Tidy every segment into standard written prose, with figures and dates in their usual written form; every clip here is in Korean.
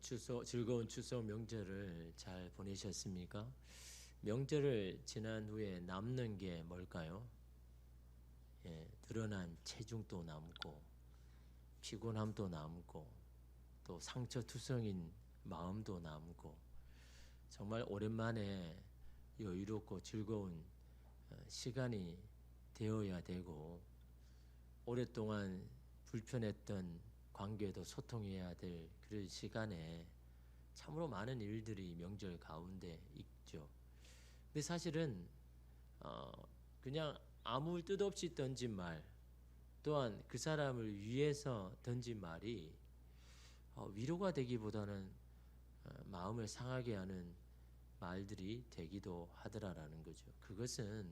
즐거운 추석 명절을 잘 보내셨습니까? 명절을 지난 후에 남는 게 뭘까요? 드러난 체중도 남고 피곤함도 남고 또 상처투성인 마음도 남고 정말 오랜만에 여유롭고 즐거운 시간이 되어야 되고 오랫동안 불편했던 관계도 소통해야 될 그런 시간에 참으로 많은 일들이 명절 가운데 있죠. 근데 사실은 그냥 아무 뜻 없이 던진 말 또한 그 사람을 위해서 던진 말이 위로가 되기보다는 마음을 상하게 하는 말들이 되기도 하더라라는 거죠. 그것은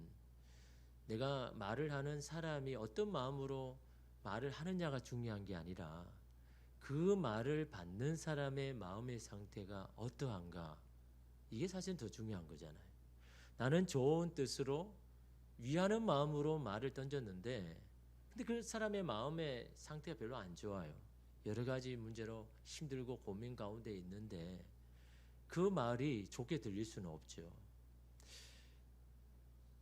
내가 말을 하는 사람이 어떤 마음으로 말을 하느냐가 중요한 게 아니라 그 말을 받는 사람의 마음의 상태가 어떠한가, 이게 사실 더 중요한 거잖아요. 나는 좋은 뜻으로 위하는 마음으로 말을 던졌는데 근데 그 사람의 마음의 상태가 별로 안 좋아요. 여러 가지 문제로 힘들고 고민 가운데 있는데 그 말이 좋게 들릴 수는 없죠.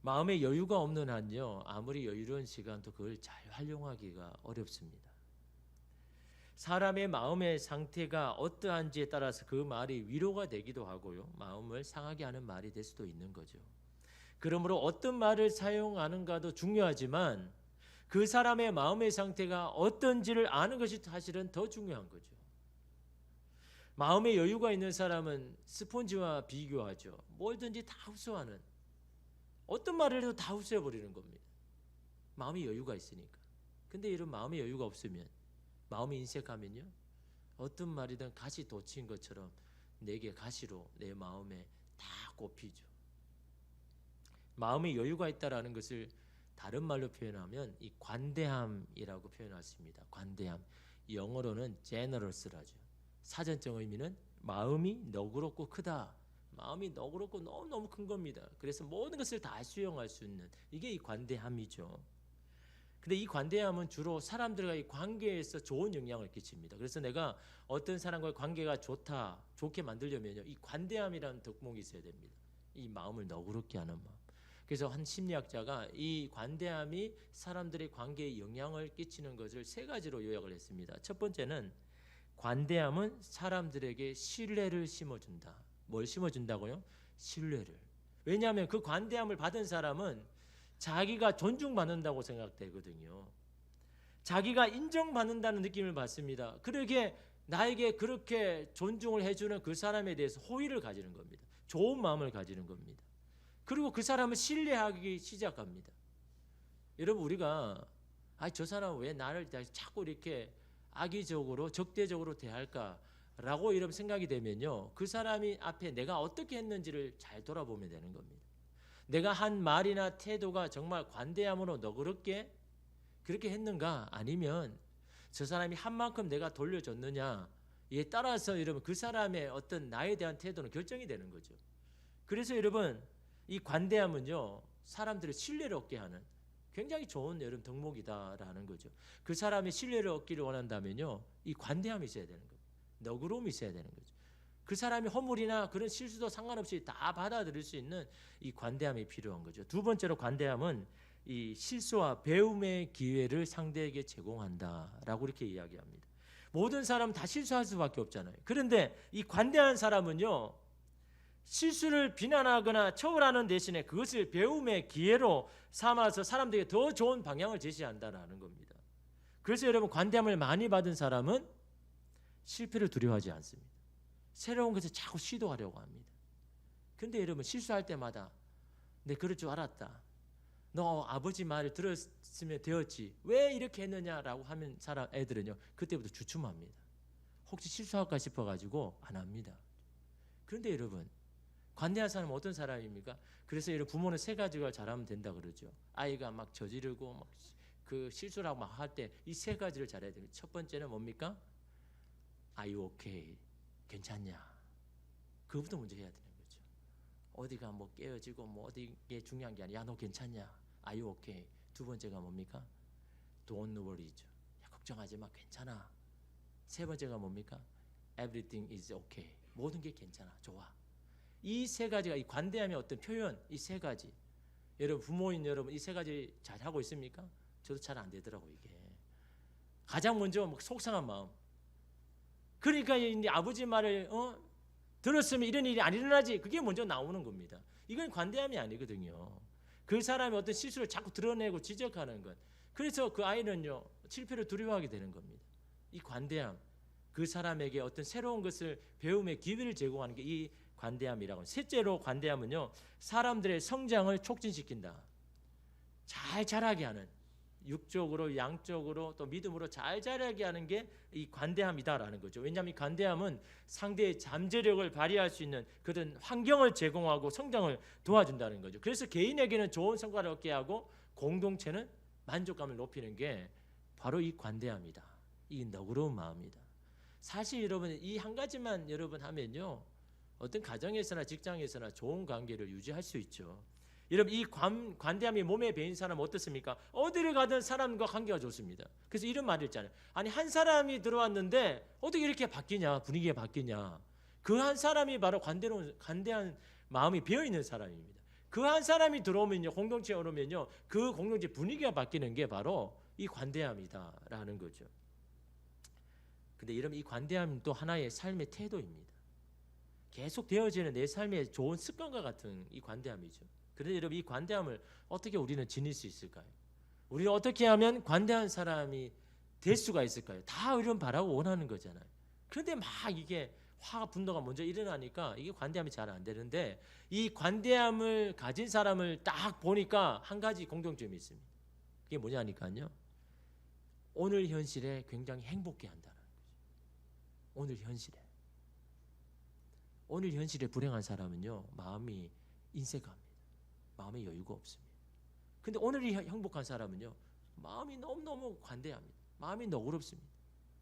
마음에 여유가 없는 한요, 아무리 여유로운 시간도 그걸 잘 활용하기가 어렵습니다. 사람의 마음의 상태가 어떠한지에 따라서 그 말이 위로가 되기도 하고요, 마음을 상하게 하는 말이 될 수도 있는 거죠. 그러므로 어떤 말을 사용하는가도 중요하지만 그 사람의 마음의 상태가 어떤지를 아는 것이 사실은 더 중요한 거죠. 마음의 여유가 있는 사람은 스폰지와 비교하죠. 뭐든지 다 흡수하는, 어떤 말을 해도 다 흡수해버리는 겁니다. 마음의 여유가 있으니까. 근데 이런 마음의 여유가 없으면, 마음이 인색하면요, 어떤 말이든 가시 돋친 것처럼 내게 가시로 내 마음에 다 꼽히죠. 마음의 여유가 있다라는 것을 다른 말로 표현하면 이 관대함이라고 표현했습니다. 관대함. 영어로는 generous라죠. 사전적 의미는 마음이 너그럽고 크다. 마음이 너그럽고 너무너무 큰 겁니다. 그래서 모든 것을 다 수용할 수 있는, 이게 이 관대함이죠. 근데 이 관대함은 주로 사람들과의 관계에서 좋은 영향을 끼칩니다. 그래서 내가 어떤 사람과의 관계가 좋다, 좋게 만들려면요, 이 관대함이라는 덕목이 있어야 됩니다. 이 마음을 너그럽게 하는 마음. 그래서 한 심리학자가 이 관대함이 사람들의 관계에 영향을 끼치는 것을 세 가지로 요약을 했습니다. 첫 번째는 관대함은 사람들에게 신뢰를 심어준다. 뭘 심어준다고요? 신뢰를. 왜냐하면 그 관대함을 받은 사람은 자기가 존중받는다고 생각되거든요. 자기가 인정받는다는 느낌을 받습니다. 그러게 나에게 그렇게 존중을 해주는 그 사람에 대해서 호의를 가지는 겁니다. 좋은 마음을 가지는 겁니다. 그리고 그 사람을 신뢰하기 시작합니다. 여러분, 우리가 저 사람은 왜 나를 자꾸 이렇게 악의적으로 적대적으로 대할까라고 이런 생각이 되면요, 그 사람이 앞에 내가 어떻게 했는지를 잘 돌아보면 되는 겁니다. 내가 한 말이나 태도가 정말 관대함으로 너그럽게 그렇게 했는가, 아니면 저 사람이 한 만큼 내가 돌려줬느냐에 따라서 여러분 그 사람의 어떤 나에 대한 태도는 결정이 되는 거죠. 그래서 여러분, 이 관대함은요, 사람들의 신뢰를 얻게 하는 굉장히 좋은 여러분 덕목이다라는 거죠. 그 사람의 신뢰를 얻기를 원한다면요, 이 관대함이 있어야 되는 거예요. 너그러움이 있어야 되는 거죠. 그 사람이 허물이나 그런 실수도 상관없이 다 받아들일 수 있는 이 관대함이 필요한 거죠. 두 번째로 관대함은 이 실수와 배움의 기회를 상대에게 제공한다라고 이렇게 이야기합니다. 모든 사람은 다 실수할 수밖에 없잖아요. 그런데 이 관대한 사람은요, 실수를 비난하거나 처벌하는 대신에 그것을 배움의 기회로 삼아서 사람들에게 더 좋은 방향을 제시한다는 겁니다. 그래서 여러분, 관대함을 많이 받은 사람은 실패를 두려워하지 않습니다. 새로운 것을 자꾸 시도하려고 합니다. 근데 여러분, 실수할 때마다 내 그럴 줄 알았다, 너 아버지 말을 들었으면 되었지, 왜 이렇게 했느냐라고 하면 사람 애들은요, 그때부터 주춤합니다. 혹시 실수할까 싶어가지고 안 합니다. 그런데 여러분, 관대한 사람은 어떤 사람입니까? 그래서 여러분, 부모는 세 가지가 잘하면 된다 그러죠. 아이가 막 저지르고 막 그 실수라고 막 할 때 이 세 가지를 잘해야 됩니다. 첫 번째는 뭡니까? Are you okay? 괜찮냐? 그것부터 먼저 해야 되는 거죠. 어디가 뭐 깨어지고 뭐 어디게 중요한 게 아니야. 야, 너 괜찮냐? Are you okay? 두 번째가 뭡니까? Don't worry죠. 야, 걱정하지 마, 괜찮아. 세 번째가 뭡니까? everything is okay. 모든 게 괜찮아, 좋아. 이 세 가지가 이 관대함의 어떤 표현, 이 세 가지. 여러분 부모인 여러분 이 세 가지 잘 하고 있습니까? 저도 잘 안 되더라고 이게. 가장 먼저 막 속상한 마음. 그러니까 이제 아버지 말을 들었으면 이런 일이 안 일어나지. 그게 먼저 나오는 겁니다. 이건 관대함이 아니거든요. 그 사람이 어떤 실수를 자꾸 드러내고 지적하는 것. 그래서 그 아이는요 실패를 두려워하게 되는 겁니다. 이 관대함, 그 사람에게 어떤 새로운 것을 배움의 기회를 제공하는 게 이 관대함이라고. 셋째로 관대함은요 사람들의 성장을 촉진시킨다. 잘 자라게 하는, 육적으로 양적으로 또 믿음으로 잘 자라게 하는 게 이 관대함이다라는 거죠. 왜냐하면 이 관대함은 상대의 잠재력을 발휘할 수 있는 그런 환경을 제공하고 성장을 도와준다는 거죠. 그래서 개인에게는 좋은 성과를 얻게 하고 공동체는 만족감을 높이는 게 바로 이 관대함이다. 이 너그러운 마음이다. 사실 여러분 이 한 가지만 여러분 하면요 어떤 가정에서나 직장에서나 좋은 관계를 유지할 수 있죠. 여러분 이 관대함이 몸에 배인 사람은 어떻습니까? 어디를 가든 사람과 관계가 좋습니다. 그래서 이런 말이 있잖아요. 아니 한 사람이 들어왔는데 어떻게 이렇게 바뀌냐, 분위기가 바뀌냐. 그 한 사람이 바로 관대한 마음이 비어있는 사람입니다. 그 한 사람이 들어오면요 공동체에 오면요 그 공동체 분위기가 바뀌는 게 바로 이 관대함이다라는 거죠. 근데 여러분 이 관대함은 또 하나의 삶의 태도입니다. 계속 되어지는 내 삶의 좋은 습관과 같은 이 관대함이죠. 그런데 여러분 이 관대함을 어떻게 우리는 지닐 수 있을까요? 우리는 어떻게 하면 관대한 사람이 될 수가 있을까요? 다 우리는 바라고 원하는 거잖아요. 그런데 막 이게 화가 분노가 먼저 일어나니까 이게 관대함이 잘 안 되는데 이 관대함을 가진 사람을 딱 보니까 한 가지 공통점이 있습니다. 그게 뭐냐니까요. 오늘 현실에 굉장히 행복해 한다는 거죠. 오늘 현실에 불행한 사람은요 마음이 인색합니다. 마음에 여유가 없습니다. 근데 오늘이 행복한 사람은요 마음이 너무너무 관대합니다. 마음이 너그럽습니다.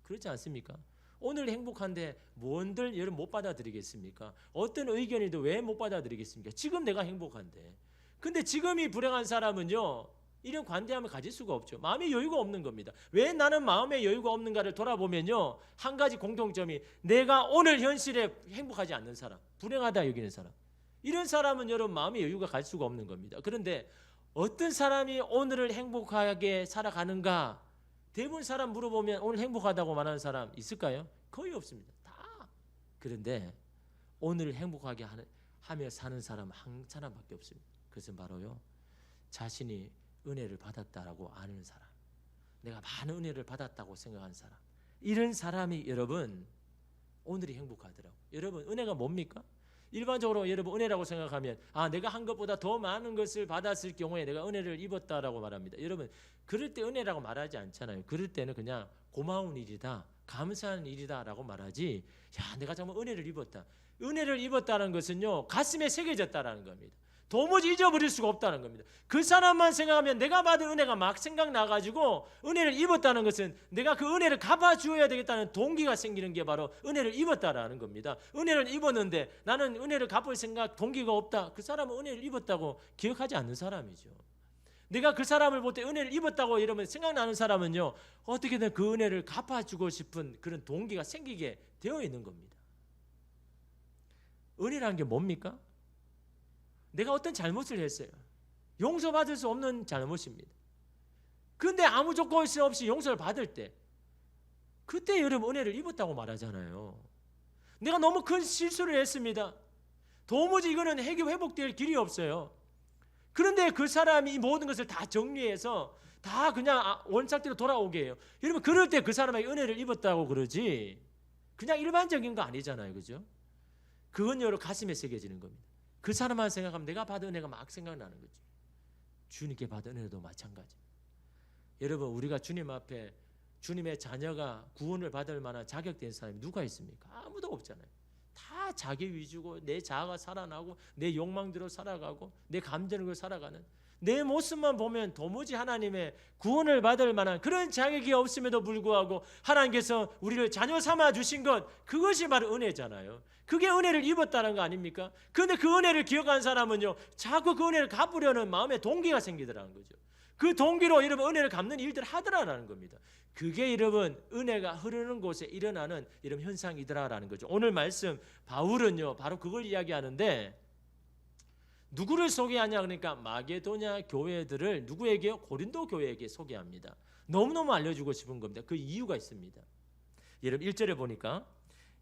그렇지 않습니까? 오늘 행복한데 뭔들 여러분 못 받아들이겠습니까? 어떤 의견이도 왜 못 받아들이겠습니까? 지금 내가 행복한데. 근데 지금이 불행한 사람은요 이런 관대함을 가질 수가 없죠. 마음의 여유가 없는 겁니다. 왜 나는 마음의 여유가 없는가를 돌아보면요 한 가지 공통점이 내가 오늘 현실에 행복하지 않는 사람, 불행하다 여기는 사람, 이런 사람은 여러분 마음의 여유가 갈 수가 없는 겁니다. 그런데 어떤 사람이 오늘을 행복하게 살아가는가? 대부분 사람 물어보면 오늘 행복하다고 말하는 사람 있을까요? 거의 없습니다. 다. 그런데 오늘을 행복하게 하며 사는 사람 한 사람밖에 없습니다. 그것은 바로요 자신이 은혜를 받았다라고 아는 사람, 내가 많은 은혜를 받았다고 생각하는 사람, 이런 사람이 여러분 오늘이 행복하더라고요. 여러분 은혜가 뭡니까? 일반적으로 여러분 은혜라고 생각하면 내가 한 것보다 더 많은 것을 받았을 경우에 내가 은혜를 입었다라고 말합니다. 여러분 그럴 때 은혜라고 말하지 않잖아요. 그럴 때는 그냥 고마운 일이다, 감사한 일이다라고 말하지 내가 정말 은혜를 입었다. 은혜를 입었다는 것은요 가슴에 새겨졌다라는 겁니다. 도무지 잊어버릴 수가 없다는 겁니다. 그 사람만 생각하면 내가 받은 은혜가 막 생각나가지고 은혜를 입었다는 것은 내가 그 은혜를 갚아주어야 되겠다는 동기가 생기는 게 바로 은혜를 입었다라는 겁니다. 은혜를 입었는데 나는 은혜를 갚을 생각, 동기가 없다. 그 사람은 은혜를 입었다고 기억하지 않는 사람이죠. 내가 그 사람을 볼 때 은혜를 입었다고 이러면 생각나는 사람은요 어떻게든 그 은혜를 갚아주고 싶은 그런 동기가 생기게 되어 있는 겁니다. 은혜라는 게 뭡니까? 내가 어떤 잘못을 했어요. 용서받을 수 없는 잘못입니다. 그런데 아무 조건 없이 용서를 받을 때 그때 여러분 은혜를 입었다고 말하잖아요. 내가 너무 큰 실수를 했습니다. 도무지 이거는 회복될 길이 없어요. 그런데 그 사람이 이 모든 것을 다 정리해서 다 그냥 원상태로 돌아오게 해요. 여러분 그럴 때 그 사람에게 은혜를 입었다고 그러지 그냥 일반적인 거 아니잖아요. 그죠? 그건 여러분 가슴에 새겨지는 겁니다. 그 사람만 생각하면 내가 받은 은혜가 막 생각나는 거죠. 주님께 받은 은혜도 마찬가지. 여러분 우리가 주님 앞에 주님의 자녀가 구원을 받을 만한 자격된 사람이 누가 있습니까? 아무도 없잖아요. 다 자기 위주고 내 자아가 살아나고 내 욕망대로 살아가고 내 감정으로 살아가는 내 모습만 보면 도무지 하나님의 구원을 받을 만한 그런 자격이 없음에도 불구하고 하나님께서 우리를 자녀 삼아 주신 것, 그것이 바로 은혜잖아요. 그게 은혜를 입었다는 거 아닙니까? 그런데 그 은혜를 기억한 사람은요 자꾸 그 은혜를 갚으려는 마음의 동기가 생기더라는 거죠. 그 동기로 여러분 은혜를 갚는 일들을 하더라라는 겁니다. 그게 여러분 은혜가 흐르는 곳에 일어나는 이런 현상이더라라는 거죠. 오늘 말씀 바울은요 바로 그걸 이야기하는데, 누구를 소개하냐 그러니까 마게도냐 교회들을 누구에게요? 고린도 교회에게 소개합니다. 너무너무 알려주고 싶은 겁니다. 그 이유가 있습니다. 여러분 1절에 보니까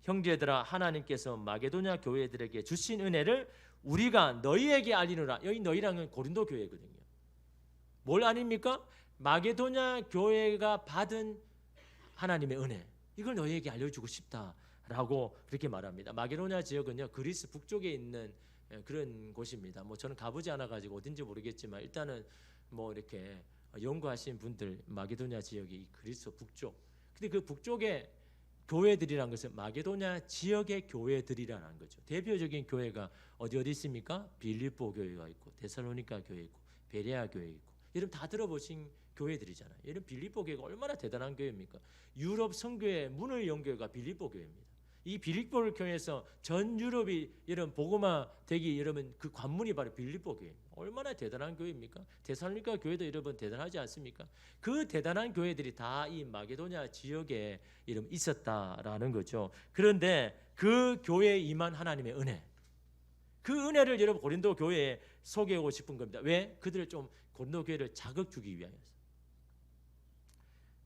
형제들아 하나님께서 마게도냐 교회들에게 주신 은혜를 우리가 너희에게 알리노라. 여기 너희랑은 고린도 교회거든요. 뭘 아닙니까? 마게도냐 교회가 받은 하나님의 은혜, 이걸 너희에게 알려주고 싶다라고 그렇게 말합니다. 마게도냐 지역은요 그리스 북쪽에 있는 그런 곳입니다. 뭐 저는 가보지 않아가지고 어딘지 모르겠지만 일단은 뭐 이렇게 연구하신 분들 마게도냐 지역이 이 그리스 북쪽. 근데 그 북쪽에 교회들이란 것은 마게도냐 지역의 교회들이라는 거죠. 대표적인 교회가 어디 있습니까? 빌립보 교회가 있고 데살로니가 교회 있고 베레아 교회 있고, 여러분 다 들어보신 교회들이잖아요. 여러분 빌립보 교회가 얼마나 대단한 교회입니까? 유럽 선교의 문을 연 교회가 빌립보 교회입니다. 이 빌립보 교회에서 전 유럽이 여러분 복음화 되기 여러분 그 관문이 바로 빌립보 교회입니다. 얼마나 대단한 교회입니까? 데살로니가 교회도 여러분 대단하지 않습니까? 그 대단한 교회들이 다 이 마게도냐 지역에 이름 있었다라는 거죠. 그런데 그 교회에 임한 하나님의 은혜, 그 은혜를 여러분 고린도 교회에 소개하고 싶은 겁니다. 왜? 그들을 좀 고린도 교회를 자극 주기 위하여서.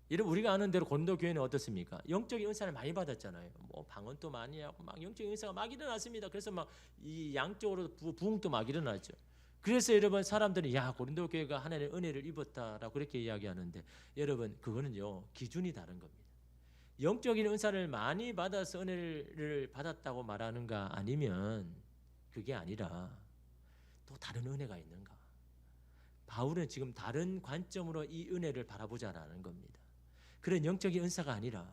여러분 우리가 아는 대로 고린도 교회는 어떻습니까? 영적인 은사를 많이 받았잖아요. 뭐 방언도 많이 하고 막 영적인 은사가 막 일어났습니다. 그래서 막 이 양쪽으로 부흥도 막 일어나죠. 그래서 여러분 사람들이 야 고린도 교회가 하나님의 은혜를 입었다라고 그렇게 이야기하는데, 여러분 그거는요 기준이 다른 겁니다. 영적인 은사를 많이 받아서 은혜를 받았다고 말하는가, 아니면 그게 아니라 또 다른 은혜가 있는가. 바울은 지금 다른 관점으로 이 은혜를 바라보자라는 겁니다. 그런 영적인 은사가 아니라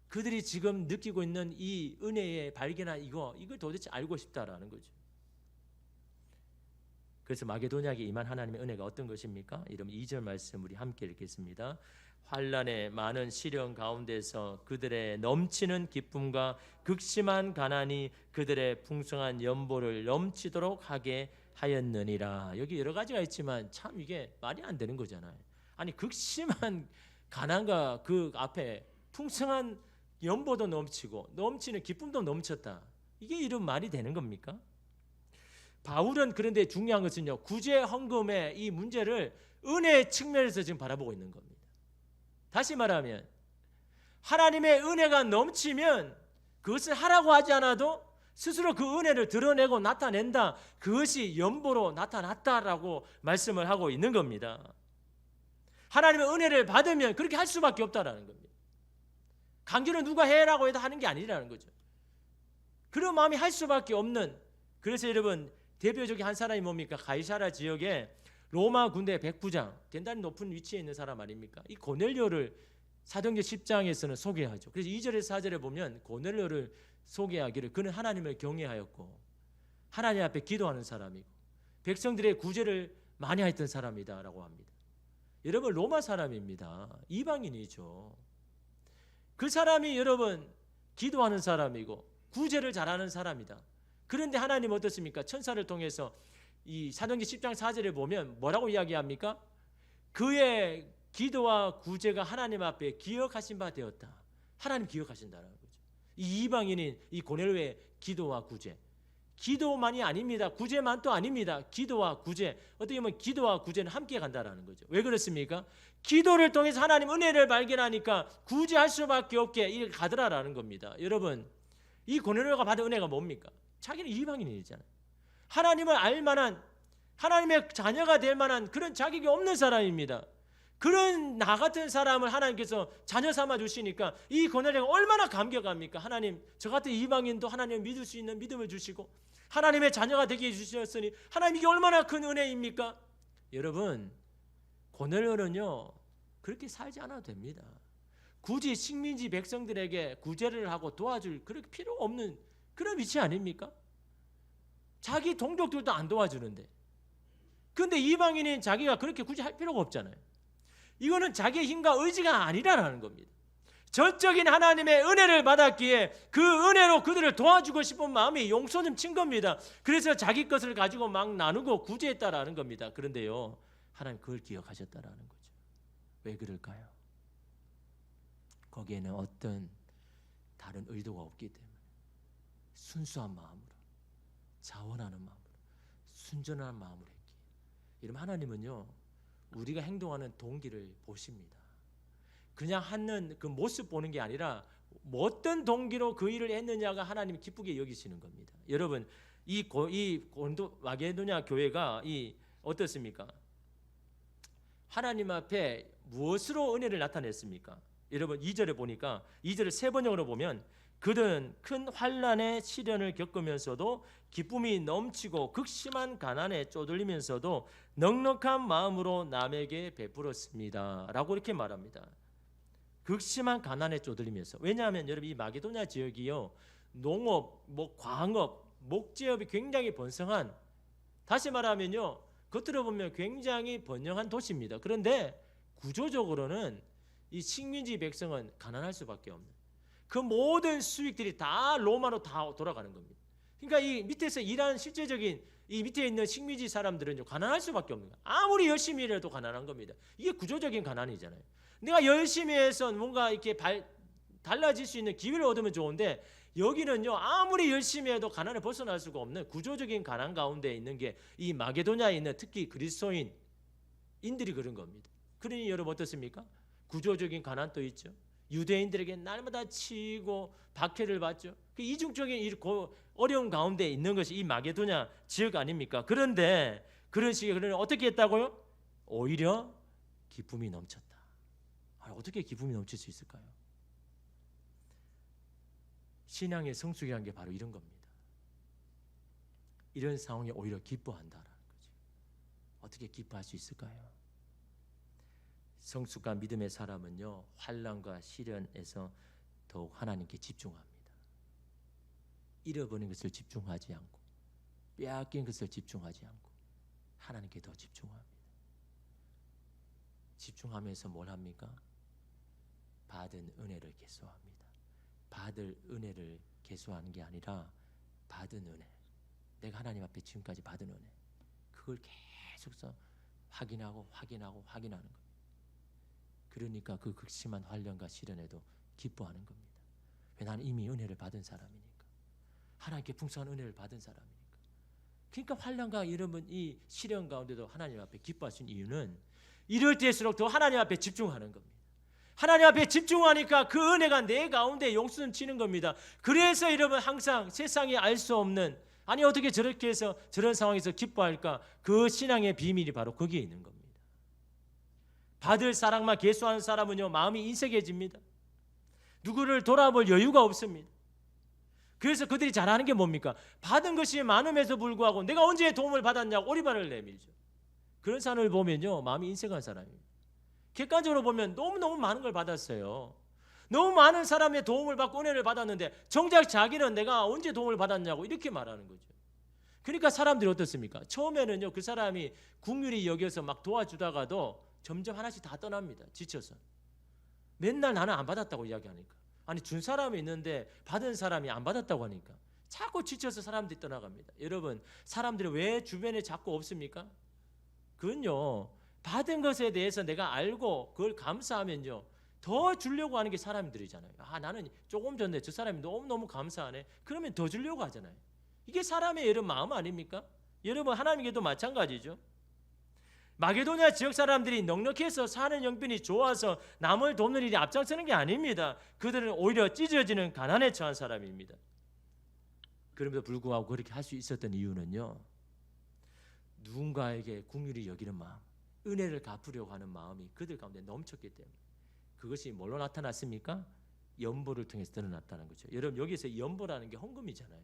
그들이 지금 느끼고 있는 이 은혜의 발견한 이걸 도대체 알고 싶다라는 거죠. 그래서 마게도냐에 임한 하나님의 은혜가 어떤 것입니까? 이러면 2절 말씀 우리 함께 읽겠습니다. 환난의 많은 시련 가운데서 그들의 넘치는 기쁨과 극심한 가난이 그들의 풍성한 연보를 넘치도록 하게 하였느니라. 여기 여러 가지가 있지만 참 이게 말이 안 되는 거잖아요. 아니 극심한 가난과 그 앞에 풍성한 연보도 넘치고 넘치는 기쁨도 넘쳤다. 이게 이런 말이 되는 겁니까? 바울은 그런데 중요한 것은요, 구제 헌금의 이 문제를 은혜의 측면에서 지금 바라보고 있는 겁니다. 다시 말하면 하나님의 은혜가 넘치면 그것을 하라고 하지 않아도 스스로 그 은혜를 드러내고 나타낸다. 그것이 연보로 나타났다라고 말씀을 하고 있는 겁니다. 하나님의 은혜를 받으면 그렇게 할 수밖에 없다라는 겁니다. 강제로 누가 해라고 해도 하는 게 아니라는 거죠. 그런 마음이 할 수밖에 없는. 그래서 여러분 대표적인 한 사람이 뭡니까? 가이사랴 지역에 로마 군대 백부장, 대단히 높은 위치에 있는 사람 아닙니까? 이 고넬료를 사도행전 10장에서는 소개하죠. 그래서 2절에서 4절에 보면 고넬료를 소개하기를 그는 하나님을 경외하였고 하나님 앞에 기도하는 사람이고 백성들의 구제를 많이 했던 사람이다라고 합니다. 여러분 로마 사람입니다. 이방인이죠. 그 사람이 여러분 기도하는 사람이고 구제를 잘하는 사람이다. 그런데 하나님 어떻습니까? 천사를 통해서 이 사도행전 10장 4절에 보면 뭐라고 이야기합니까? 그의 기도와 구제가 하나님 앞에 기억하신 바 되었다. 하나님 기억하신다는 거죠. 이 이방인인 이 고넬료의 기도와 구제, 기도만이 아닙니다. 구제만도 아닙니다. 기도와 구제, 어떻게 보면 기도와 구제는 함께 간다라는 거죠. 왜 그렇습니까? 기도를 통해서 하나님 은혜를 발견하니까 구제할 수밖에 없게 이렇게 가더라라는 겁니다. 여러분 이 고넬료가 받은 은혜가 뭡니까? 자기는 이방인이잖아요. 하나님을 알만한, 하나님의 자녀가 될 만한 그런 자격이 없는 사람입니다. 그런 나 같은 사람을 하나님께서 자녀 삼아 주시니까 이 고넬료가 얼마나 감격합니까? 하나님, 저 같은 이방인도 하나님을 믿을 수 있는 믿음을 주시고 하나님의 자녀가 되게 해주셨으니 하나님 이게 얼마나 큰 은혜입니까? 여러분 고넬료는요 그렇게 살지 않아도 됩니다. 굳이 식민지 백성들에게 구제를 하고 도와줄 그럴 필요가 없는 그런 위치 아닙니까? 자기 동족들도 안 도와주는데, 그런데 이방인인 자기가 그렇게 굳이 할 필요가 없잖아요. 이거는 자기의 힘과 의지가 아니라는 겁니다. 전적인 하나님의 은혜를 받았기에 그 은혜로 그들을 도와주고 싶은 마음이 용솟음 친 겁니다. 그래서 자기 것을 가지고 막 나누고 구제했다라는 겁니다. 그런데요 하나님 그걸 기억하셨다라는 거죠. 왜 그럴까요? 거기에는 어떤 다른 의도가 없기 때문에 순수한 마음으로, 자원하는 마음으로, 순전한 마음으로 했기에. 여러분, 하나님은요 우리가 행동하는 동기를 보십니다. 그냥 하는 그 모습 보는 게 아니라 뭐 어떤 동기로 그 일을 했느냐가 하나님이 기쁘게 여기시는 겁니다. 여러분, 이 곤도 마게도냐 교회가 어떻습니까? 하나님 앞에 무엇으로 은혜를 나타냈습니까? 여러분 2절에 보니까 2절을 세 번역으로 보면 그들은 큰 환난의 시련을 겪으면서도 기쁨이 넘치고 극심한 가난에 쪼들리면서도 넉넉한 마음으로 남에게 베풀었습니다 라고 이렇게 말합니다. 극심한 가난에 쪼들리면서. 왜냐하면 여러분 이 마게도냐 지역이요 농업, 광업, 목재업이 굉장히 번성한, 다시 말하면요 겉으로 보면 굉장히 번영한 도시입니다. 그런데 구조적으로는 이 식민지 백성은 가난할 수밖에 없는, 그 모든 수익들이 다 로마로 다 돌아가는 겁니다. 그러니까 이 밑에서 일하는 실제적인 이 밑에 있는 식민지 사람들은 가난할 수밖에 없는 거예요. 아무리 열심히 일해도 가난한 겁니다. 이게 구조적인 가난이잖아요. 내가 열심히 해서 뭔가 이렇게 달라질 수 있는 기회를 얻으면 좋은데, 여기는요 아무리 열심히 해도 가난을 벗어날 수가 없는 구조적인 가난 가운데 있는 게 이 마게도냐에 있는 특히 그리스도인들이 그런 겁니다. 그러니 여러분 어떻습니까? 구조적인 가난도 있죠. 유대인들에게 날마다 치고 박해를 받죠. 그 이중적인 어려운 가운데 있는 것이 이 마게도냐 지역 아닙니까? 그런데 그런 식의 그런 어떻게 했다고요? 오히려 기쁨이 넘쳤다. 어떻게 기쁨이 넘칠 수 있을까요? 신앙의 성숙이라는 게 바로 이런 겁니다. 이런 상황에 오히려 기뻐한다라는 거죠. 어떻게 기뻐할 수 있을까요? 성숙과 믿음의 사람은요 환난과 시련에서 더욱 하나님께 집중합니다. 잃어버린 것을 집중하지 않고, 빼앗긴 것을 집중하지 않고 하나님께 더 집중합니다. 집중하면서 뭘 합니까? 받은 은혜를 계수합니다. 받을 은혜를 계수하는 게 아니라 받은 은혜, 내가 하나님 앞에 지금까지 받은 은혜, 그걸 계속해서 확인하는 거예요. 그러니까 그 극심한 환난과 시련에도 기뻐하는 겁니다. 왜? 나는 이미 은혜를 받은 사람이니까, 하나님께 풍성한 은혜를 받은 사람이니까. 그러니까 환난과 여러분 이 시련 가운데도 하나님 앞에 기뻐할 수 있는 이유는 이럴 때일수록 더 하나님 앞에 집중하는 겁니다. 하나님 앞에 집중하니까 그 은혜가 내 가운데 용수는 겁니다. 그래서 여러분 항상 세상이 알 수 없는, 아니 어떻게 저렇게 해서 저런 상황에서 기뻐할까? 그 신앙의 비밀이 바로 거기에 있는 겁니다. 받을 사랑만 계수하는 사람은요 마음이 인색해집니다. 누구를 돌아볼 여유가 없습니다. 그래서 그들이 잘하는 게 뭡니까? 받은 것이 많음에도 불구하고 내가 언제 도움을 받았냐고 오리발을 내밀죠. 그런 사람을 보면요 마음이 인색한 사람입니다. 객관적으로 보면 너무너무 많은 걸 받았어요. 너무 많은 사람의 도움을 받고 은혜를 받았는데 정작 자기는 내가 언제 도움을 받았냐고 이렇게 말하는 거죠. 그러니까 사람들이 어떻습니까? 처음에는요 그 사람이 긍휼히 여겨서 막 도와주다가도 점점 하나씩 다 떠납니다. 지쳐서. 맨날 나는 안 받았다고 이야기하니까, 아니 준 사람이 있는데 받은 사람이 안 받았다고 하니까 자꾸 지쳐서 사람들이 떠나갑니다. 여러분, 사람들이 왜 주변에 자꾸 없습니까? 그건요 받은 것에 대해서 내가 알고 그걸 감사하면요 더 주려고 하는 게 사람들이잖아요. 나는 조금 전에 저 사람이 너무너무 감사하네, 그러면 더 주려고 하잖아요. 이게 사람의 이런 마음 아닙니까? 여러분, 하나님께도 마찬가지죠. 마게도냐 지역 사람들이 넉넉해서 사는 형편이 좋아서 남을 돕는 일이 앞장서는 게 아닙니다. 그들은 오히려 찢어지는 가난에 처한 사람입니다. 그럼에도 불구하고 그렇게 할 수 있었던 이유는요 누군가에게 긍휼히 여기는 마음, 은혜를 갚으려고 하는 마음이 그들 가운데 넘쳤기 때문에. 그것이 뭘로 나타났습니까? 연보를 통해서 드러났다는 거죠. 여러분, 여기서 연보라는 게 헌금이잖아요.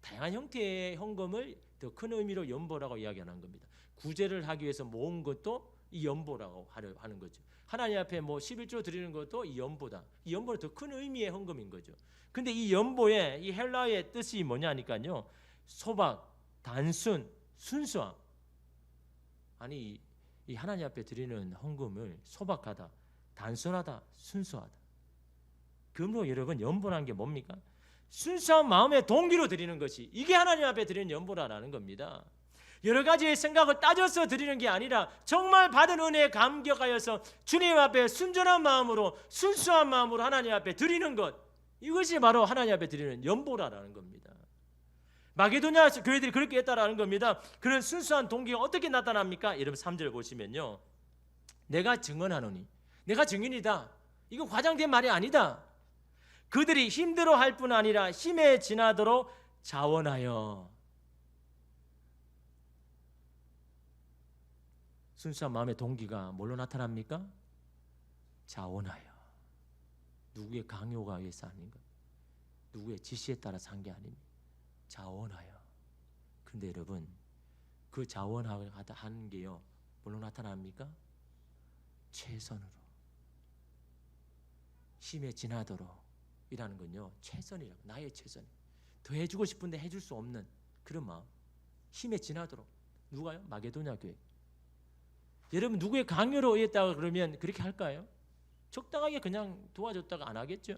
다양한 형태의 헌금을 더 큰 의미로 연보라고 이야기하는 겁니다. 구제를 하기 위해서 모은 것도 이 연보라고 하는 거죠. 하나님 앞에 11조 드리는 것도 이 연보다. 이 연보는 더 큰 의미의 헌금인 거죠. 근데 이 연보의 이 헬라어의 뜻이 뭐냐니까요, 소박, 단순, 순수함. 아니 이 하나님 앞에 드리는 헌금을 소박하다, 단순하다, 순수하다. 그러므로 여러분, 연보라는 게 뭡니까? 순수한 마음의 동기로 드리는 것이, 이게 하나님 앞에 드리는 연보라는 겁니다. 여러 가지의 생각을 따져서 드리는 게 아니라 정말 받은 은혜에 감격하여서 주님 앞에 순전한 마음으로 순수한 마음으로 하나님 앞에 드리는 것, 이것이 바로 하나님 앞에 드리는 연보라라는 겁니다. 마게도냐 교회들이 그렇게 했다라는 겁니다. 그런 순수한 동기가 어떻게 나타납니까? 여러분 3절 보시면요, 내가 증언하노니, 내가 증인이다, 이거 과장된 말이 아니다. 그들이 힘들어할 뿐 아니라 힘에 지나도록 자원하여. 순수한 마음의 동기가 뭘로 나타납니까? 자원하여. 누구의 강요가 위해서 아닌가, 누구의 지시에 따라 산 게 아닙니다. 자원하여. 그런데 여러분, 그 자원하는 게요, 뭘로 나타납니까? 최선으로, 힘에 지나도록 이라는 건요, 최선이라고, 나의 최선, 더 해주고 싶은데 해줄 수 없는 그런 마음, 힘에 지나도록. 누가요? 마게도냐 교회. 여러분, 누구의 강요로 의했다고 그러면 그렇게 할까요? 적당하게 그냥 도와줬다가 안 하겠죠?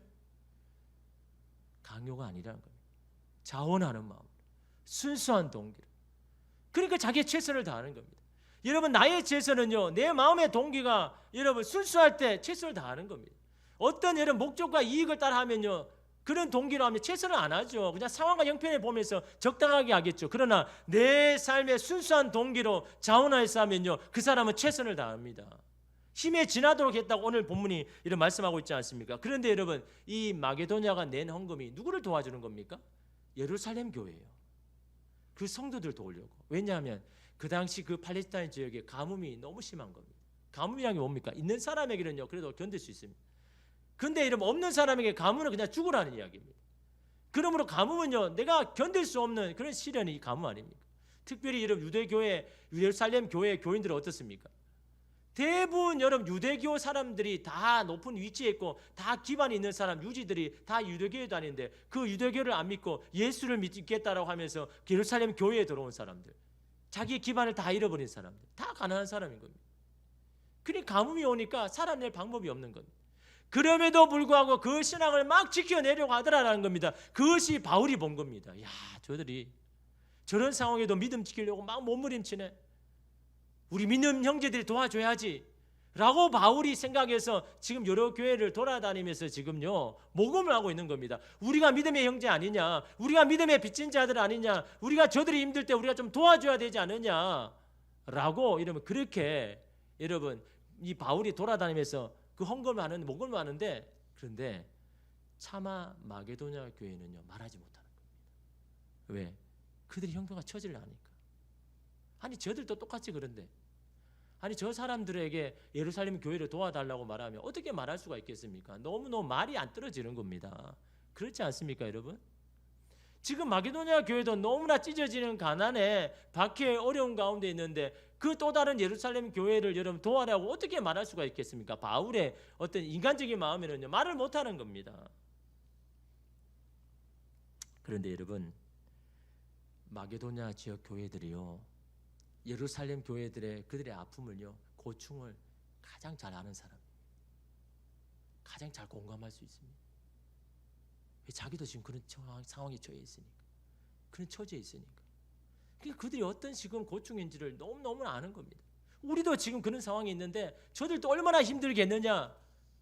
강요가 아니라는 겁니다. 자원하는 마음, 순수한 동기로. 그러니까 자기의 최선을 다하는 겁니다. 여러분, 나의 최선은요, 내 마음의 동기가 여러분 순수할 때 최선을 다하는 겁니다. 어떤 여러분 목적과 이익을 따라하면요, 그런 동기로 하면 최선을 안 하죠. 그냥 상황과 형편을 보면서 적당하게 하겠죠. 그러나 내 삶의 순수한 동기로 자원하여서 하면요, 그 사람은 최선을 다합니다. 힘에 지나도록 했다고 오늘 본문이 이런 말씀하고 있지 않습니까? 그런데 여러분, 이 마게도냐가 낸 헌금이 누구를 도와주는 겁니까? 예루살렘 교회예요. 그 성도들 도우려고. 왜냐하면 그 당시 그 팔레스타인 지역에 가뭄이 너무 심한 겁니다. 가뭄이란 게 뭡니까? 있는 사람에게는요, 그래도 견딜 수 있습니다. 근데 이러면 없는 사람에게 가뭄은 그냥 죽으라는 이야기입니다. 그러므로 가뭄은요, 내가 견딜 수 없는 그런 시련이 가뭄 아닙니까? 특별히 여러분 유대교회, 예루살렘 교회 교인들은 어떻습니까? 대부분 여러분 유대교 사람들이 다 높은 위치에 있고 다 기반이 있는 사람, 유지들이 다 유대교에 다니는데 그 유대교를 안 믿고 예수를 믿겠다라고 하면서 예루살렘 교회에 들어온 사람들, 자기의 기반을 다 잃어버린 사람들, 다 가난한 사람인 겁니다. 그러니까 가뭄이 오니까 살아낼 방법이 없는 겁니다. 그럼에도 불구하고 그 신앙을 막 지켜내려고 하더라라는 겁니다. 그것이 바울이 본 겁니다. 야, 저들이 저런 상황에도 믿음 지키려고 막 몸부림치네. 우리 믿는 형제들이 도와줘야지 라고 바울이 생각해서 지금 여러 교회를 돌아다니면서 지금요 모금을 하고 있는 겁니다. 우리가 믿음의 형제 아니냐, 우리가 믿음의 빚진 자들 아니냐, 우리가 저들이 힘들 때 우리가 좀 도와줘야 되지 않느냐 라고 이러면, 그렇게 여러분 이 바울이 돌아다니면서 그 헌금을 하는, 모금을 하는데, 그런데 차마 마게도냐 교회는요 말하지 못하는 겁니다. 왜? 그들이 형편과 처지를 아니까. 아니 저들도 똑같이 그런데, 아니 저 사람들에게 예루살렘 교회를 도와달라고 말하면 어떻게 말할 수가 있겠습니까? 너무너무 말이 안 떨어지는 겁니다. 그렇지 않습니까 여러분? 지금 마게도냐 교회도 너무나 찢어지는 가난에 박해의 어려운 가운데 있는데 그 또 다른 예루살렘 교회를 여러분 도와라고 어떻게 말할 수가 있겠습니까? 바울의 어떤 인간적인 마음에는요 말을 못하는 겁니다. 그런데 여러분, 마게도냐 지역 교회들이요, 예루살렘 교회들의 그들의 아픔을요, 고충을 가장 잘 아는 사람, 가장 잘 공감할 수 있습니다. 왜? 자기도 지금 그런 상황에 처해 있으니까, 그런 처지에 있으니까. 그러니까 그들이 어떤 지금 고충인지를 너무너무 아는 겁니다. 우리도 지금 그런 상황이 있는데 저들도 얼마나 힘들겠느냐,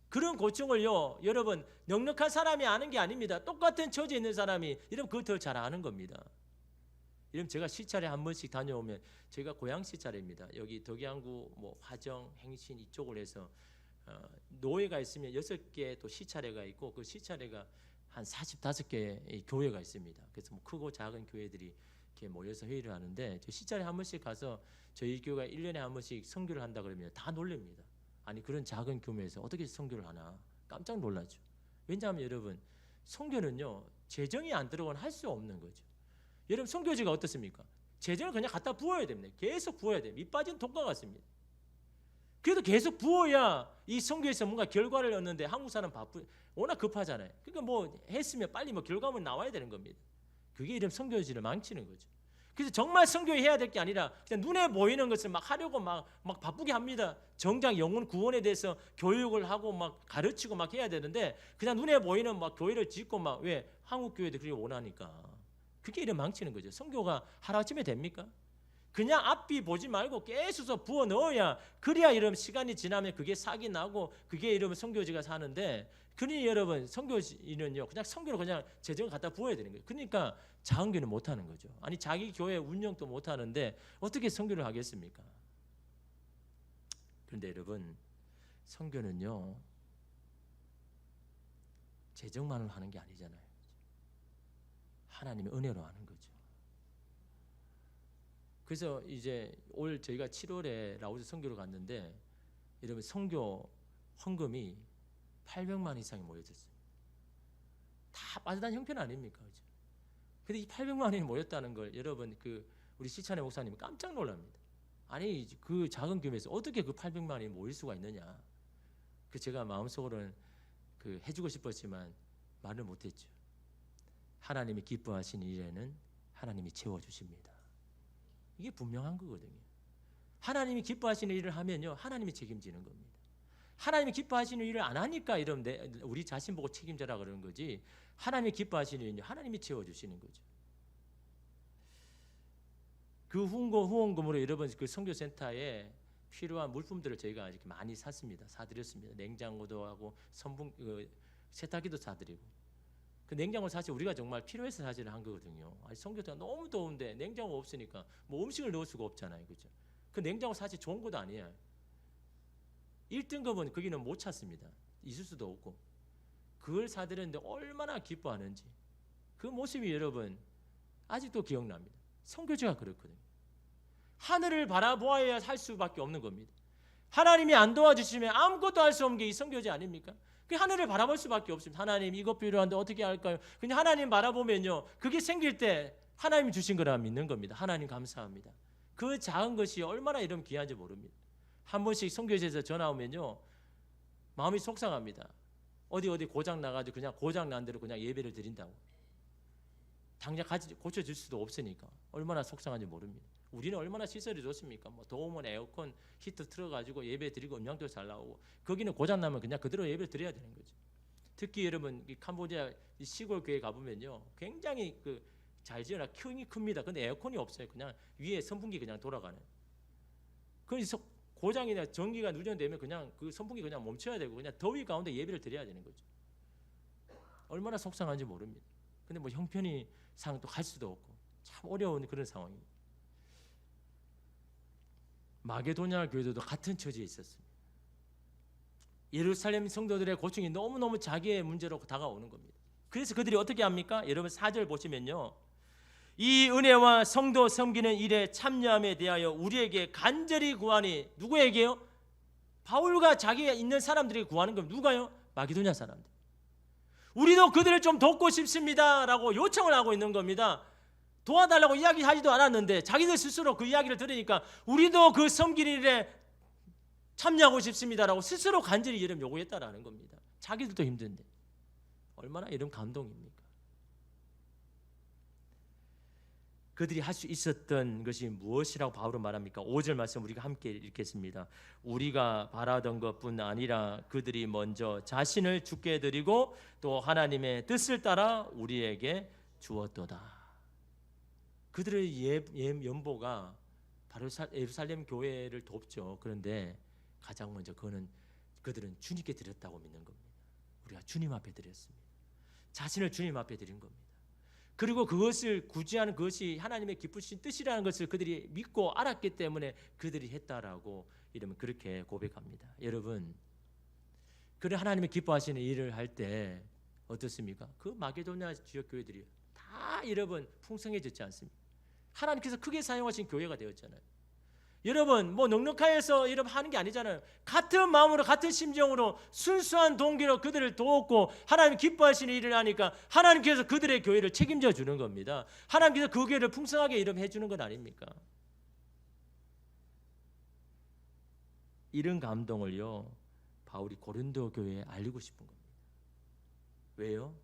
그런 고충을요 여러분 넉넉한 사람이 아는 게 아닙니다. 똑같은 처지에 있는 사람이 여러분 그걸 더 잘 아는 겁니다. 여러분 제가 시찰에 한 번씩 다녀오면, 제가 고향 시찰입니다. 여기 덕양구 뭐 화정, 행신 이쪽을 해서 노회가 있으면 6개 또 시찰회가 있고, 그 시찰회가 한 45개의 교회가 있습니다. 그래서 뭐 크고 작은 교회들이 이렇게 모여서 회의를 하는데, 저 시찰에 한 번씩 가서 저희 교회가 1년에 한 번씩 선교를 한다 그러면 다 놀랍니다. 아니 그런 작은 규모에서 어떻게 선교를 하나 깜짝 놀라죠. 왜냐하면 여러분 선교는요 재정이 안 들어가면 할 수 없는 거죠. 여러분 선교지가 어떻습니까? 재정을 그냥 갖다 부어야 됩니다. 계속 부어야 돼요. 밑 빠진 독과 같습니다. 그래도 계속 부어야 이 선교에서 뭔가 결과를 얻는데, 한국 사람 워낙 급하잖아요. 그러니까 뭐 했으면 빨리 뭐 결과물 나와야 되는 겁니다. 그게 이런 선교지를 망치는 거죠. 그래서 정말 선교해야 될 게 아니라 그냥 눈에 보이는 것을 막 하려고 막 바쁘게 합니다. 정작 영혼 구원에 대해서 교육을 하고 막 가르치고 막 해야 되는데, 그냥 눈에 보이는 막 교회를 짓고 막, 왜? 한국 교회도 그렇게 원하니까. 그게 이런 망치는 거죠. 선교가 하루아침에 됩니까? 그냥 앞뒤 보지 말고 계속 부어 넣어야, 그래야 여러분 시간이 지나면 그게 싹이 나고 그게 이러면 선교지가 사는데, 그러니 여러분 선교지는요 그냥 선교로 그냥 재정을 갖다 부어야 되는 거예요. 그러니까 작은 교회는 못 하는 거죠. 아니 자기 교회 운영도 못 하는데 어떻게 선교를 하겠습니까? 그런데 여러분 선교는요 재정만으로 하는 게 아니잖아요. 하나님의 은혜로 하는 거죠. 그래서 이제 올 저희가 7월에 라오스 선교를 갔는데 여러분 선교 헌금이 800만 이상이 모여졌어요. 다 빠져다니는 형편 아닙니까? 그죠? 근데 이 800만 원이 모였다는 걸 여러분 우리 시찬의 목사님이 깜짝 놀랍니다. 아니 그 작은 교회에서 어떻게 그 800만 원이 모일 수가 있느냐. 제가 마음속으로는 해주고 싶었지만 말을 못했죠. 하나님이 기뻐하시는 일에는 하나님이 채워주십니다. 이게 분명한 거거든요. 하나님이 기뻐하시는 일을 하면요 하나님이 책임지는 겁니다. 하나님이 기뻐하시는 일을 안 하니까 이러면 우리 자신 보고 책임져라 그러는 거지, 하나님이 기뻐하시는 일은 하나님이 채워주시는 거죠. 그 후원금으로 여러분 그 선교센터에 필요한 물품들을 저희가 이렇게 많이 샀습니다. 사드렸습니다. 냉장고도 하고 세탁기도 사드리고. 그 냉장고 사실 우리가 정말 필요해서 사실 한 거거든요. 아니 선교가 너무 더운데 냉장고 없으니까 뭐 음식을 넣을 수가 없잖아요, 그죠? 그 냉장고 사실 좋은 것도 아니에요. 1등급은 거기는 못 찾습니다. 있을 수도 없고. 그걸 사드렸는데 얼마나 기뻐하는지 그 모습이 여러분 아직도 기억납니다. 선교지가 그렇거든요. 하늘을 바라보아야 살 수밖에 없는 겁니다. 하나님이 안 도와주시면 아무것도 할 수 없는 게 이 선교지 아닙니까? 그 하늘을 바라볼 수밖에 없습니다. 하나님 이것 필요한데 어떻게 할까요? 그냥 하나님 바라보면요 그게 생길 때 하나님이 주신 거라 믿는 겁니다. 하나님 감사합니다. 그 작은 것이 얼마나 이런 귀한지 모릅니다. 한 번씩 선교지에서 전화 오면요 마음이 속상합니다. 어디 고장 나가지고 그냥 고장 난 대로 그냥 예배를 드린다고. 당장 고쳐줄 수도 없으니까 얼마나 속상한지 모릅니다. 우리는 얼마나 시설이 좋습니까? 뭐 더우면 에어컨 히터 틀어가지고 예배 드리고 음향도 잘 나오고, 거기는 고장 나면 그냥 그대로 예배 드려야 되는 거죠. 특히 여러분 이 캄보디아 이 시골 교회 가보면요 굉장히 잘 지어놔 층이 큽니다. 근데 에어컨이 없어요. 그냥 위에 선풍기 그냥 돌아가는. 그래서 고장이나 전기가 누전되면 그냥 그 선풍기 그냥 멈춰야 되고 그냥 더위 가운데 예배를 드려야 되는 거죠. 얼마나 속상한지 모릅니다. 근데 뭐 형편이 상 또 갈 수도 없고 참 어려운 그런 상황입니다. 마게도냐 교회도 같은 처지에 있었습니다. 예루살렘 성도들의 고충이 너무너무 자기의 문제로 다가오는 겁니다. 그래서 그들이 어떻게 합니까? 여러분 4절 보시면요 이 은혜와 성도 섬기는 일에 참여함에 대하여 우리에게 간절히 구하니, 누구에게요? 바울과 자기가 있는 사람들이 구하는 겁니다. 누가요? 마게도냐 사람들. 우리도 그들을 좀 돕고 싶습니다 라고 요청을 하고 있는 겁니다. 도와달라고 이야기하지도 않았는데 자기들 스스로 그 이야기를 들으니까 우리도 그 섬기는 일에 참여하고 싶습니다라고 스스로 간절히 이름 요구했다라는 겁니다. 자기들도 힘든데 얼마나 이런 감동입니까? 그들이 할 수 있었던 것이 무엇이라고 바울은 말합니까? 5절 말씀 우리가 함께 읽겠습니다. 우리가 바라던 것뿐 아니라 그들이 먼저 자신을 주께 드리고 또 하나님의 뜻을 따라 우리에게 주었도다. 그들의 연보가 바로 예루살렘 교회를 돕죠. 그런데 가장 먼저 그들은 주님께 드렸다고 믿는 겁니다. 우리가 주님 앞에 드렸습니다. 자신을 주님 앞에 드린 겁니다. 그리고 그것을 구제하는 것이 하나님의 기쁘신 뜻이라는 것을 그들이 믿고 알았기 때문에 그들이 했다라고 이러면 그렇게 고백합니다. 여러분, 그래 하나님의 기뻐하시는 일을 할 때 어떻습니까? 그 마게도냐 지역 교회들이 다 여러분 풍성해졌지 않습니까? 하나님께서 크게 사용하신 교회가 되었잖아요. 여러분 뭐 넉넉하여서 여러분 하는 게 아니잖아요. 같은 마음으로 같은 심정으로 순수한 동기로 그들을 돕고 하나님 기뻐하시는 일을 하니까 하나님께서 그들의 교회를 책임져 주는 겁니다. 하나님께서 그 교회를 풍성하게 이름 해주는 건 아닙니까? 이런 감동을요 바울이 고린도 교회에 알리고 싶은 겁니다. 왜요?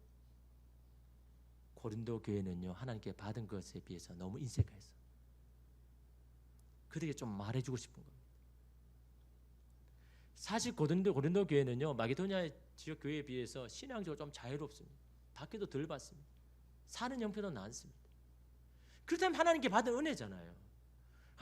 고린도 교회는요 하나님께 받은 것에 비해서 너무 인색해서 그들에게 좀 말해주고 싶은 겁니다. 사실 고린도 교회는요 마게도냐 지역 교회에 비해서 신앙적으로 좀 자유롭습니다. 밖에도 덜 받습니다. 사는 형편도 많습니다. 그렇다면 하나님께 받은 은혜잖아요.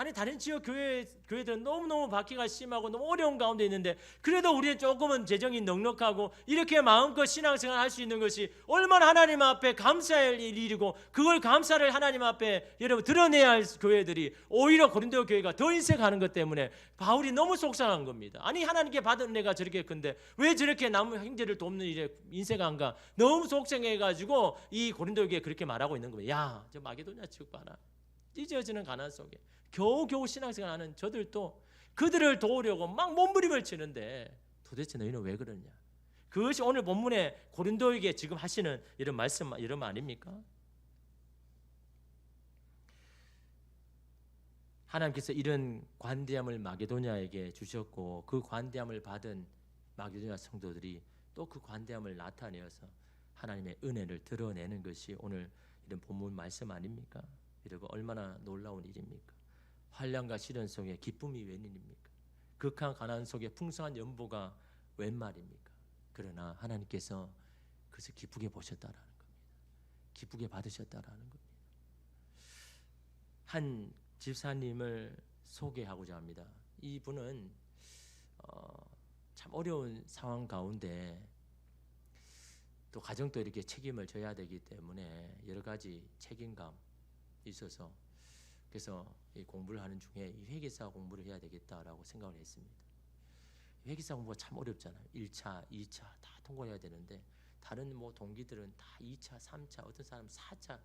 아니 다른 지역 교회들은 너무너무 박해가 심하고 너무 어려운 가운데 있는데 그래도 우리는 조금은 재정이 넉넉하고 이렇게 마음껏 신앙생활 할 수 있는 것이 얼마나 하나님 앞에 감사할 일이고 그걸 감사를 하나님 앞에 여러분 드러내야 할 교회들이 오히려 고린도 교회가 더 인색하는 것 때문에 바울이 너무 속상한 겁니다. 아니 하나님께 받은 은혜가 저렇게 큰데 왜 저렇게 남은 형제를 돕는 일에 인색한가 너무 속상해가지고 이 고린도 교회에 그렇게 말하고 있는 겁니다. 야, 저 마게도냐 지역 봐라. 찢어지는 가난 속에 겨우겨우 신앙생활하는 저들도 그들을 도우려고 막 몸부림을 치는데 도대체 너희는 왜 그러냐? 그것이 오늘 본문에 고린도에게 지금 하시는 이런 말씀 이런 아닙니까? 하나님께서 이런 관대함을 마게도냐에게 주셨고 그 관대함을 받은 마게도냐 성도들이 또 그 관대함을 나타내어서 하나님의 은혜를 드러내는 것이 오늘 이런 본문 말씀 아닙니까? 여러분 얼마나 놀라운 일입니까? 환난과 시련 속에 기쁨이 웬일입니까? 극한 가난 속에 풍성한 연보가 웬 말입니까? 그러나 하나님께서 그것을 기쁘게 보셨다라는 겁니다. 기쁘게 받으셨다라는 겁니다. 한 집사님을 소개하고자 합니다. 이분은 참 어려운 상황 가운데 또 가정도 이렇게 책임을 져야 되기 때문에 여러 가지 책임감 있어서 그래서 이 공부를 하는 중에 이 회계사 공부를 해야 되겠다라고 생각을 했습니다. 회계사 공부가 참 어렵잖아요. 1차, 2차 다 통과해야 되는데 다른 뭐 동기들은 다 2차, 3차, 어떤 사람은 4차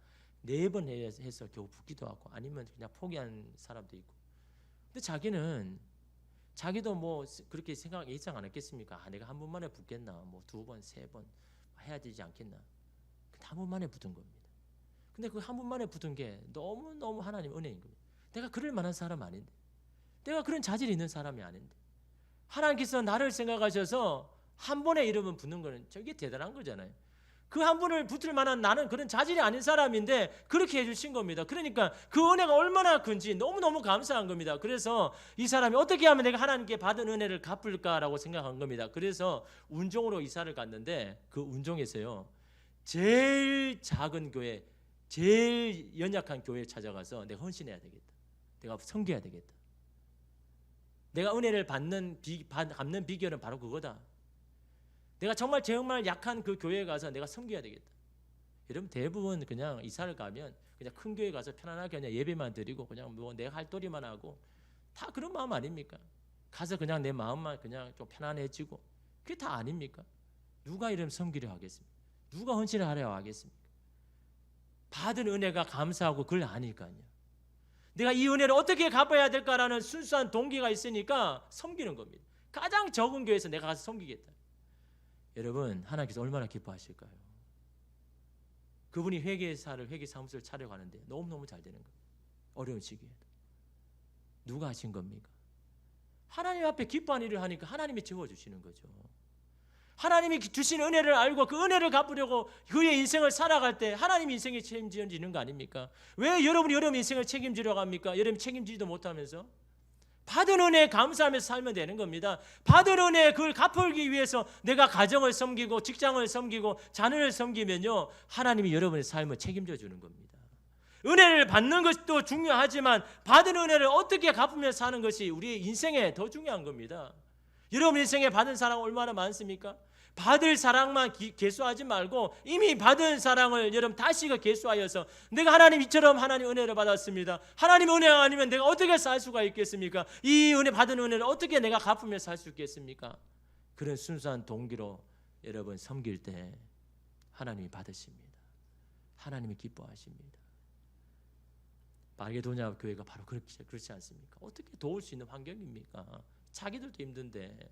4번 해서 겨우 붙기도 하고 아니면 그냥 포기한 사람도 있고. 근데 자기도 뭐 그렇게 예상 안 했겠습니까? 아, 내가 한 번만에 붙겠나? 뭐 2번, 3번 해야 되지 않겠나? 한 번만에 붙은 겁니다. 근데 그 한 번만에 붙은 게 너무너무 하나님 은혜인 겁니다. 내가 그럴 만한 사람 아닌데, 내가 그런 자질이 있는 사람이 아닌데 하나님께서 나를 생각하셔서 한 번에 이름을 붙는 거는 저게 대단한 거잖아요. 그 한 번을 붙을 만한 나는 그런 자질이 아닌 사람인데 그렇게 해주신 겁니다. 그러니까 그 은혜가 얼마나 큰지 너무너무 감사한 겁니다. 그래서 이 사람이 어떻게 하면 내가 하나님께 받은 은혜를 갚을까라고 생각한 겁니다. 그래서 운종으로 이사를 갔는데 그 운종에서요 제일 작은 교회, 제일 연약한 교회에 찾아가서 내가 헌신해야 되겠다, 내가 섬겨야 되겠다, 내가 은혜를 갚는 비결은 바로 그거다. 내가 정말 약한 그 교회에 가서 내가 섬겨야 되겠다. 여러분 대부분 그냥 이사를 가면 그냥 큰 교회 가서 편안하게 그냥 예배만 드리고 그냥 뭐 내가 할 도리만 하고 다 그런 마음 아닙니까? 가서 그냥 내 마음만 그냥 좀 편안해지고 그게 다 아닙니까? 누가 이름 섬기려 하겠습니까? 누가 헌신을 하려 하겠습니까? 받은 은혜가 감사하고 그걸 아니까요. 내가 이 은혜를 어떻게 갚아야 될까라는 순수한 동기가 있으니까 섬기는 겁니다. 가장 적은 교회에서 내가 가서 섬기겠다. 여러분 하나님께서 얼마나 기뻐하실까요? 그분이 회계사무소를 차려가는데 너무너무 잘 되는 겁니다. 어려운 시기에도. 누가 하신 겁니까? 하나님 앞에 기뻐하는 일을 하니까 하나님이 채워주시는 거죠. 하나님이 주신 은혜를 알고 그 은혜를 갚으려고 그의 인생을 살아갈 때 하나님이 인생에 책임지는 거 아닙니까? 왜 여러분이 여러분 인생을 책임지려고 합니까? 여러분 책임지지도 못하면서 받은 은혜에 감사하면서 살면 되는 겁니다. 받은 은혜에 그걸 갚기 위해서 내가 가정을 섬기고 직장을 섬기고 자녀를 섬기면요 하나님이 여러분의 삶을 책임져 주는 겁니다. 은혜를 받는 것도 중요하지만 받은 은혜를 어떻게 갚으며 사는 것이 우리의 인생에 더 중요한 겁니다. 여러분 인생에 받은 사랑 얼마나 많습니까? 받을 사랑만 계수하지 말고 이미 받은 사랑을 여러분 다시 계수하여서 내가 하나님 이처럼 하나님 은혜를 받았습니다. 하나님 은혜가 아니면 내가 어떻게 살 수가 있겠습니까? 이 은혜 받은 은혜를 어떻게 내가 갚으며 살 수 있겠습니까? 그런 순수한 동기로 여러분 섬길 때 하나님이 받으십니다. 하나님이 기뻐하십니다. 마게도냐 교회가 바로 그렇지 않습니까? 어떻게 도울 수 있는 환경입니까? 자기들도 힘든데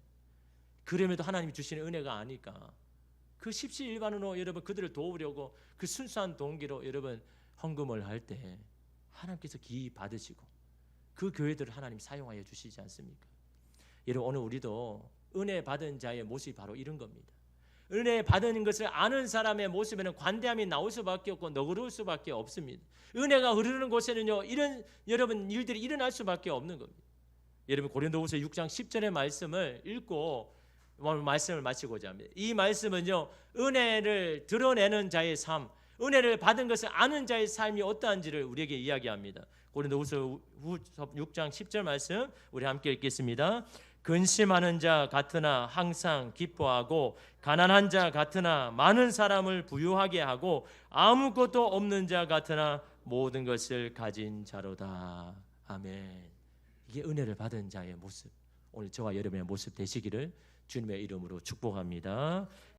그럼에도 하나님이 주시는 은혜가 아니까 그 십시일반으로 여러분 그들을 도우려고 그 순수한 동기로 여러분 헌금을 할 때 하나님께서 기이 받으시고 그 교회들을 하나님 사용하여 주시지 않습니까? 여러분 오늘 우리도 은혜 받은 자의 모습이 바로 이런 겁니다. 은혜 받은 것을 아는 사람의 모습에는 관대함이 나올 수밖에 없고 너그러울 수밖에 없습니다. 은혜가 흐르는 곳에는요 이런 여러분 일들이 일어날 수밖에 없는 겁니다. 여러분 고린도후서 6장 10절의 말씀을 읽고 말씀을 마치고자 합니다. 이 말씀은요 은혜를 드러내는 자의 삶, 은혜를 받은 것을 아는 자의 삶이 어떠한지를 우리에게 이야기합니다. 고린도후서 6장 10절 말씀 우리 함께 읽겠습니다. 근심하는 자 같으나 항상 기뻐하고 가난한 자 같으나 많은 사람을 부유하게 하고 아무것도 없는 자 같으나 모든 것을 가진 자로다. 아멘. 이게 은혜를 받은 자의 모습, 오늘 저와 여러분의 모습 되시기를 주님의 이름으로 축복합니다.